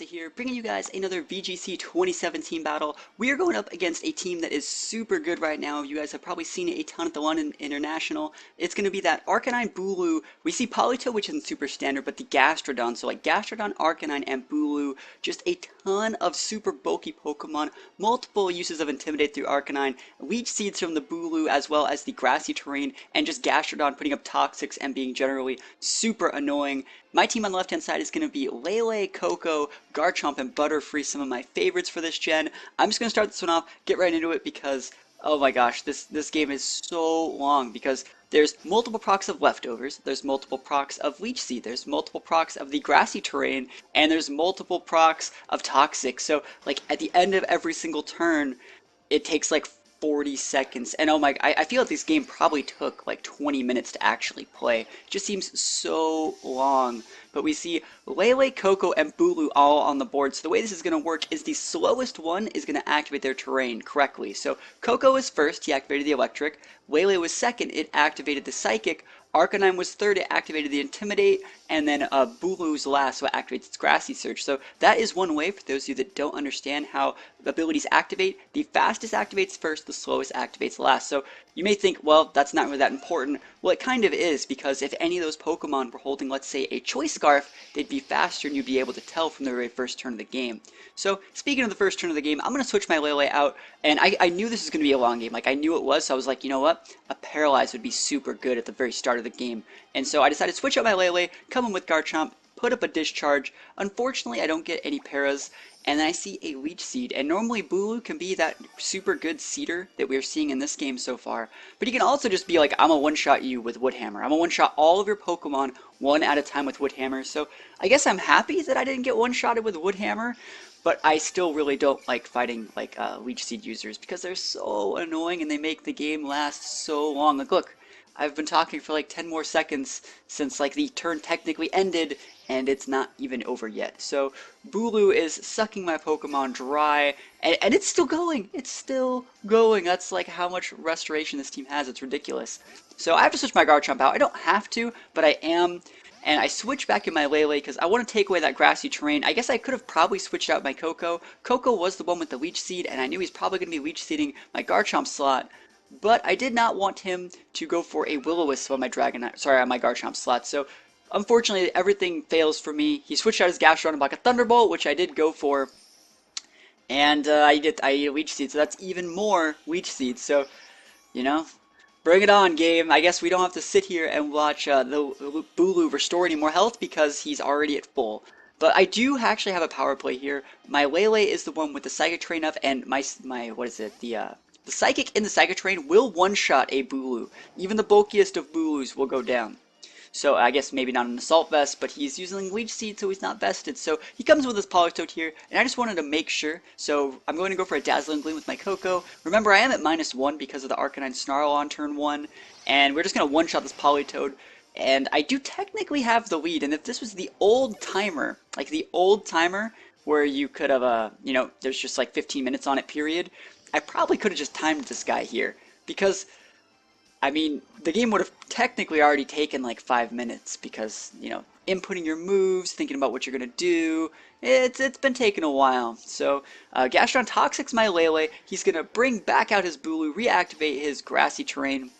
here, bringing you guys another VGC 2017 battle. We are going up against a team that is super good right now. You guys have probably seen it a ton at the London International. It's going to be that Arcanine Bulu. We see Polito, which isn't super standard, but the Gastrodon. So like Gastrodon, Arcanine, and Bulu. Just a ton of super bulky Pokemon. Multiple uses of Intimidate through Arcanine. Leech Seeds from the Bulu, as well as the Grassy Terrain. And just Gastrodon putting up Toxics and being generally super annoying. My team on the left-hand side is going to be Lele, Coco, Garchomp, and Butterfree, some of my favorites for this gen. I'm just going to start this one off, get right into it because, oh my gosh, this game is so long because there's multiple procs of Leftovers, there's multiple procs of Leech Seed, there's multiple procs of the Grassy Terrain, and there's multiple procs of Toxic. So, like, at the end of every single turn, it takes like 40 seconds. And oh my, I feel like this game probably took like 20 minutes to actually play. It just seems so long. But we see Lele, Coco, and Bulu all on the board. So the way this is going to work is the slowest one is going to activate their terrain correctly. So Coco was first, he activated the Electric. Lele was second, it activated the Psychic. Arcanine was third, it activated the Intimidate, and then Bulu was last, so it activates its Grassy Surge. So that is one way, for those of you that don't understand how abilities activate. The fastest activates first, the slowest activates last. So you may think, well, that's not really that important. Well, it kind of is, because if any of those Pokemon were holding, let's say, a Choice Scarf, they'd be faster and you'd be able to tell from the very first turn of the game. So speaking of the first turn of the game, I'm going to switch my Lele out, and I knew this was going to be a long game. Like, I knew it was, so I was like, you know what? A Paralyze would be super good at the very start of the game. And so I decided to switch out my Lele, come in with Garchomp, put up a Discharge. Unfortunately, I don't get any Paras, and then I see a Leech Seed. And normally Bulu can be that super good seeder that we're seeing in this game so far. But he can also just be like, I'm gonna one-shot you with Woodhammer. I'm gonna one-shot all of your Pokemon one at a time with Woodhammer. So I guess I'm happy that I didn't get one-shotted with Woodhammer. But I still really don't like fighting like Leech Seed users because they're so annoying and they make the game last so long. Like, look, I've been talking for like 10 more seconds since like the turn technically ended and it's not even over yet. So Bulu is sucking my Pokemon dry and it's still going. It's still going. That's like how much restoration this team has. It's ridiculous. So I have to switch my Garchomp out. I don't have to, but I am. And I switched back in my Lele because I want to take away that Grassy Terrain. I guess I could have probably switched out my Coco. Coco was the one with the Leech Seed, and I knew he's probably going to be Leech Seeding my Garchomp slot. But I did not want him to go for a Will-O-Wisp on my on my Garchomp slot. So unfortunately, everything fails for me. He switched out his Gastrodon and like a Thunderbolt, which I did go for. And I ate a Leech Seed, so that's even more Leech Seeds. So, you know, bring it on, game. I guess we don't have to sit here and watch the Bulu restore any more health because he's already at full. But I do actually have a power play here. My Lele is the one with the Psychic Train up, and my what is it? The Psychic in the Psychic Train will one-shot a Bulu. Even the bulkiest of Bulus will go down. So I guess maybe not an Assault Vest, but he's using Leech Seed, so he's not vested. So he comes with his Politoed here, and I just wanted to make sure. So I'm going to go for a Dazzling Gleam with my Coco. Remember, I am at -1 because of the Arcanine Snarl on turn 1, and we're just going to one-shot this Politoed. And I do technically have the lead, and if this was the old timer, like the old timer, where you could have, you know, there's just like 15 minutes on it, period, I probably could have just timed this guy here, because I mean, the game would have technically already taken like 5 minutes because, you know, inputting your moves, thinking about what you're going to do, it's been taking a while. So, Gastrodon Toxic's my Lele. He's going to bring back out his Bulu, reactivate his Grassy Terrain.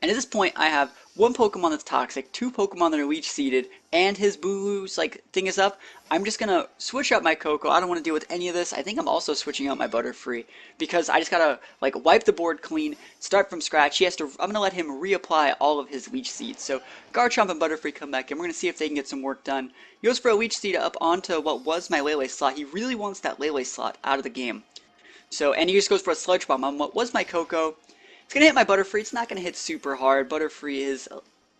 And at this point, I have one Pokemon that's Toxic, two Pokemon that are Leech Seeded, and his Bulu's like thing is up. I'm just gonna switch out my Coco. I don't want to deal with any of this. I think I'm also switching out my Butterfree because I just gotta like wipe the board clean, start from scratch. He has to. I'm gonna let him reapply all of his Leech Seeds. So Garchomp and Butterfree come back, and we're gonna see if they can get some work done. He goes for a Leech Seed up onto what was my Lele slot. He really wants that Lele slot out of the game. So, and he just goes for a Sludge Bomb on what was my Coco. It's going to hit my Butterfree. It's not going to hit super hard. Butterfree is,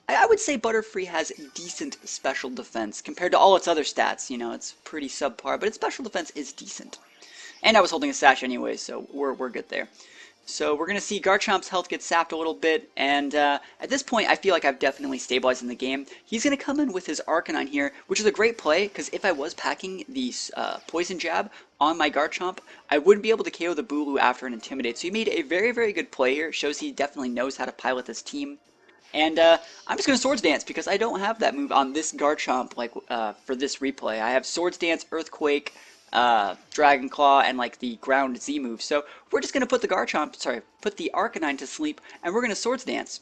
I would say Butterfree has decent special defense compared to all its other stats. You know, it's pretty subpar, but its special defense is decent. And I was holding a Sash anyway, so we're good there. So we're going to see Garchomp's health get sapped a little bit, and at this point I feel like I've definitely stabilized in the game. He's going to come in with his Arcanine here, which is a great play, because if I was packing the Poison Jab on my Garchomp, I wouldn't be able to KO the Bulu after an Intimidate. So he made a very, very good play here. It shows he definitely knows how to pilot this team. And I'm just going to Swords Dance because I don't have that move on this Garchomp like for this replay. I have Swords Dance, Earthquake, Dragon Claw, and like the Ground Z move. So we're just going to put the put the Arcanine to sleep, and we're going to Swords Dance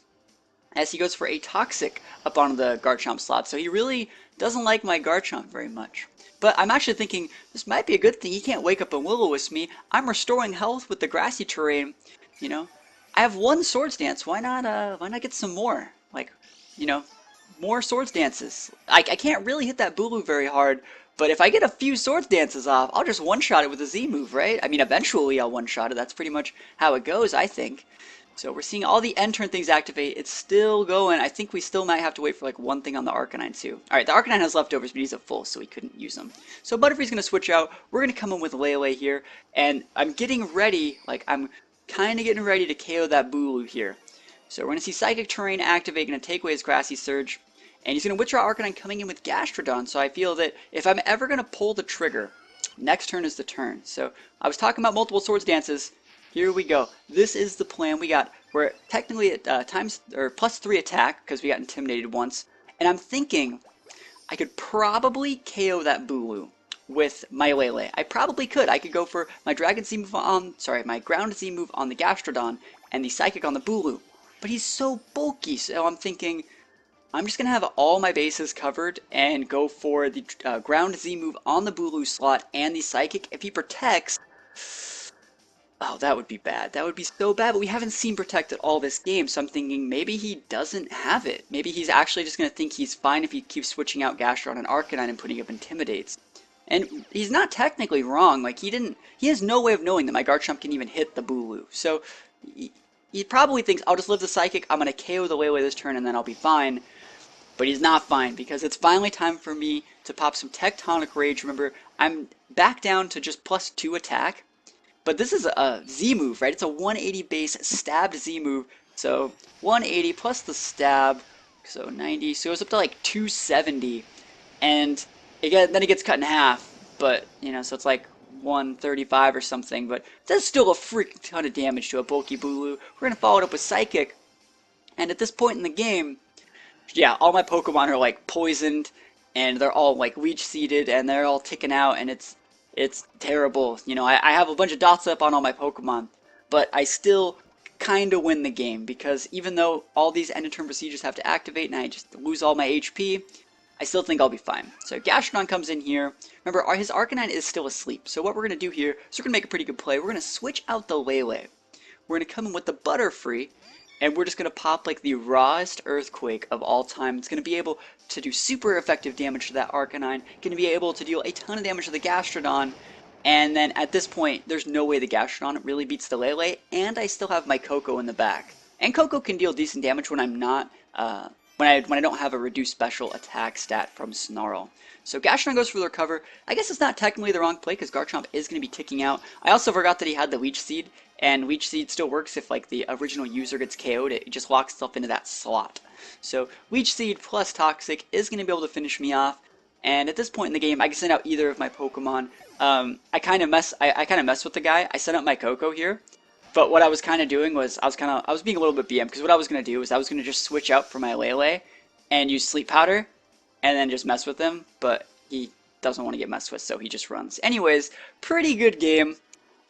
as he goes for a Toxic up on the Garchomp slot. So he really doesn't like my Garchomp very much. But I'm actually thinking this might be a good thing. He can't wake up and Will-O-Wisp me. I'm restoring health with the grassy terrain, you know. I have one Swords Dance. Why not get some more? Like, you know, more Swords Dances. I can't really hit that Bulu very hard, but if I get a few Swords Dances off, I'll just one-shot it with a Z move, right? I mean, eventually I'll one-shot it. That's pretty much how it goes, I think. So we're seeing all the end turn things activate. It's still going. I think we still might have to wait for like one thing on the Arcanine too. Alright, the Arcanine has leftovers, but he's at full, so he couldn't use them. So Butterfree's going to switch out. We're going to come in with Lele here, and I'm getting ready, like I'm kind of getting ready to KO that Bulu here. So we're going to see Psychic Terrain activate, going to take away his Grassy Surge, and he's going to withdraw Arcanine coming in with Gastrodon. So I feel that if I'm ever going to pull the trigger, next turn is the turn. So I was talking about multiple Swords Dances. Here we go. This is the plan we got. We're technically at +3 attack because we got intimidated once, and I'm thinking I could probably KO that Bulu with my Lele. I probably could. I could go for my Dragon Z move on, my Ground Z move on the Gastrodon and the Psychic on the Bulu. But he's so bulky, so I'm thinking I'm just gonna have all my bases covered and go for the Ground Z move on the Bulu slot and the Psychic. If he protects. Oh, that would be bad. That would be so bad, but we haven't seen Protect at all this game, so I'm thinking maybe he doesn't have it. Maybe he's actually just going to think he's fine if he keeps switching out Gastrodon and Arcanine and putting up Intimidates. And he's not technically wrong. Like, he has no way of knowing that my Garchomp can even hit the Bulu. So, he probably thinks, I'll just live the Psychic, I'm going to KO the Lele this turn, and then I'll be fine. But he's not fine, because it's finally time for me to pop some Tectonic Rage. Remember, I'm back down to just +2 attack. But this is a Z move, right? It's a 180 base stabbed Z move. So 180 plus the stab, so 90. So it goes up to like 270, and then it gets cut in half. But you know, so it's like 135 or something. But that's still a freaking ton of damage to a bulky Bulu. We're gonna follow it up with Psychic, and at this point in the game, yeah, all my Pokemon are like poisoned, and they're all like leech seeded, and they're all ticking out, and it's terrible. You know, I have a bunch of dots up on all my Pokemon, but I still kind of win the game because even though all these end of turn procedures have to activate and I just lose all my HP, I still think I'll be fine. So Gastrodon comes in here. Remember, his Arcanine is still asleep. So what we're going to do here is we're going to make a pretty good play. We're going to switch out the Lele. We're going to come in with the Butterfree, and we're just going to pop like the rawest Earthquake of all time. It's going to be able to do super effective damage to that Arcanine, going to be able to deal a ton of damage to the Gastrodon, and then at this point, there's no way the Gastrodon really beats the Lele, and I still have my Koko in the back. And Koko can deal decent damage when I'm not, when I don't have a reduced special attack stat from Snarl. So Gastrodon goes for the recover. I guess it's not technically the wrong play because Garchomp is going to be ticking out. I also forgot that he had the Leech Seed, and Leech Seed still works if like the original user gets KO'd. It just locks itself into that slot. So Leech Seed plus Toxic is going to be able to finish me off. And at this point in the game, I can send out either of my Pokemon. I kind of mess with the guy. I sent out my Koko here. But what I was kind of doing was I was being a little bit BM because what I was going to do is I was going to just switch out for my Lele and use Sleep Powder and then just mess with him, but he doesn't want to get messed with, so he just runs. Anyways, pretty good game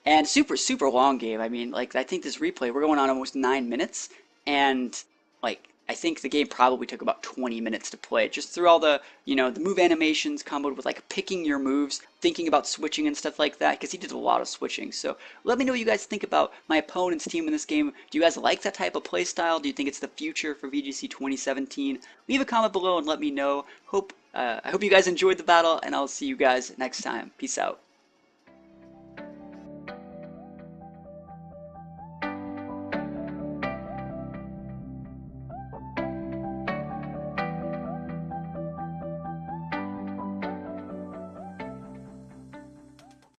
and super long game. I mean, like I think this replay we're going on almost 9 minutes, and like I think the game probably took about 20 minutes to play, just through all the, you know, the move animations comboed with like picking your moves, thinking about switching and stuff like that, because he did a lot of switching. So let me know what you guys think about my opponent's team in this game. Do you guys like that type of play style? Do you think it's the future for VGC 2017? Leave a comment below and let me know. I hope you guys enjoyed the battle, and I'll see you guys next time. Peace out.